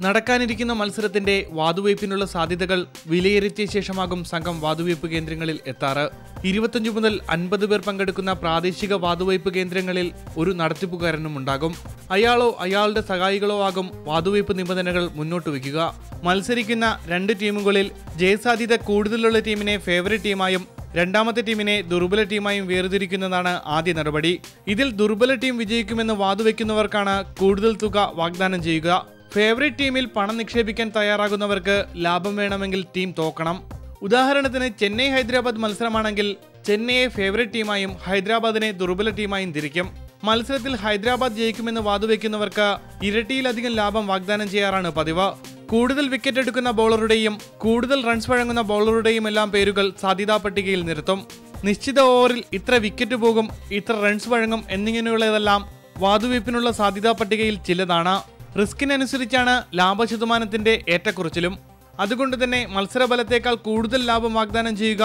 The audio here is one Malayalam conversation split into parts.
നടക്കാനിരിക്കുന്ന മത്സരത്തിന്റെ വാതുവയ്പിനുള്ള സാധ്യതകൾ വിലയിരുത്തിയ ശേഷമാകും സംഘം വാതുവയ്പ് കേന്ദ്രങ്ങളിൽ എത്താറ്. 25 മുതൽ 50 പേർ പങ്കെടുക്കുന്ന പ്രാദേശിക വാതുവയ്പ് കേന്ദ്രങ്ങളിൽ ഒരു നടത്തിപ്പുകാരനും ഉണ്ടാകും. അയാളോ അയാളുടെ സഹായികളോ ആകും വാതുവയ്പ് നിബന്ധനകൾ മുന്നോട്ട് വയ്ക്കുക. മത്സരിക്കുന്ന 2 ടീമുകളിൽ ജയസാധ്യത കൂടുതലുള്ള ടീമിനെ ഫേവറേറ്റ് ടീമായും രണ്ടാമത്തെ ടീമിനെ ദുർബല ടീമായും വേർതിരിക്കുന്നതാണ് ആദ്യ നടപടി. ഇതിൽ ദുർബല ടീം വിജയിക്കുമെന്ന് വാതുവയ്ക്കുന്നവർക്കാണ് കൂടുതൽ തുക വാഗ്ദാനം ചെയ്യുക. ഫേവറേറ്റ് ടീമിൽ പണം നിക്ഷേപിക്കാൻ തയ്യാറാകുന്നവർക്ക് ലാഭം വേണമെങ്കിൽ ടീം തോക്കണം. ഉദാഹരണത്തിന് ചെന്നൈ ഹൈദരാബാദ് മത്സരമാണെങ്കിൽ ചെന്നൈയെ ഫേവറേറ്റ് ടീമായും ഹൈദരാബാദിനെ ദുർബല ടീമായും തിരിക്കും. മത്സരത്തിൽ ഹൈദരാബാദ് ജയിക്കുമെന്ന് വാതുവയ്ക്കുന്നവർക്ക് ഇരട്ടിയിലധികം ലാഭം വാഗ്ദാനം ചെയ്യാറാണ് പതിവ്. കൂടുതൽ വിക്കറ്റ് എടുക്കുന്ന ബൗളറുടെയും കൂടുതൽ റൺസ് വഴങ്ങുന്ന ബൗളറുടെയും എല്ലാം പേരുകൾ സാധ്യതാ പട്ടികയിൽ നിർത്തും. നിശ്ചിത ഓവറിൽ ഇത്ര വിക്കറ്റ് പോകും, ഇത്ര റൺസ് വഴങ്ങും എന്നിങ്ങനെയുള്ളതെല്ലാം വാതുവയ്പിനുള്ള സാധ്യതാ പട്ടികയിൽ ചിലതാണ്. റിസ്കിനനുസരിച്ചാണ് ലാഭശതമാനത്തിന്റെ ഏറ്റക്കുറച്ചിലും. അതുകൊണ്ട് തന്നെ മത്സരബലത്തേക്കാൾ കൂടുതൽ ലാഭം വാഗ്ദാനം ചെയ്യുക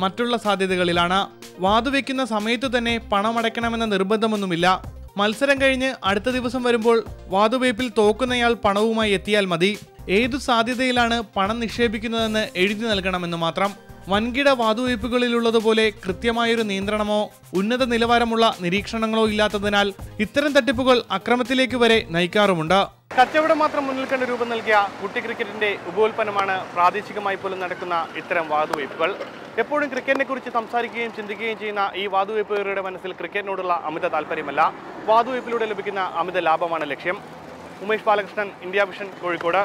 മറ്റുള്ള സാധ്യതകളിലാണ്. വാതുവയ്ക്കുന്ന സമയത്തു തന്നെ പണമടയ്ക്കണമെന്ന നിർബന്ധമൊന്നുമില്ല. മത്സരം കഴിഞ്ഞ് അടുത്ത ദിവസം വരുമ്പോൾ വാതുവയ്പിൽ തോക്കുന്നയാൾ പണവുമായി എത്തിയാൽ മതി. ഏതു സാധ്യതയിലാണ് പണം നിക്ഷേപിക്കുന്നതെന്ന് എഴുതി നൽകണമെന്ന് മാത്രം. വൻകിട വാതുവയ്പുകളിലുള്ളതുപോലെ കൃത്യമായൊരു നിയന്ത്രണമോ ഉന്നത നിലവാരമുള്ള നിരീക്ഷണങ്ങളോ ഇല്ലാത്തതിനാൽ ഇത്തരം തട്ടിപ്പുകൾ അക്രമത്തിലേക്ക് വരെ നയിക്കാറുമുണ്ട്. കച്ചവടം മാത്രം മുന്നിൽ കണ്ട് രൂപം നൽകിയ കുട്ടി ക്രിക്കറ്റിന്റെ ഉപോൽപ്പന്നമാണ് പ്രാദേശികമായി പോലും നടക്കുന്ന ഇത്തരം വാതുവയ്പുകൾ. എപ്പോഴും ക്രിക്കറ്റിനെ കുറിച്ച് സംസാരിക്കുകയും ചിന്തിക്കുകയും ചെയ്യുന്ന ഈ വാതുവയ്പുകാരുടെ മനസ്സിൽ ക്രിക്കറ്റിനോടുള്ള അമിത താല്പര്യമല്ല, വാതുവയ്പിലൂടെ ലഭിക്കുന്ന അമിത ലാഭമാണ് ലക്ഷ്യം. Umesh Balakrishnan, India vision, Kozhikode.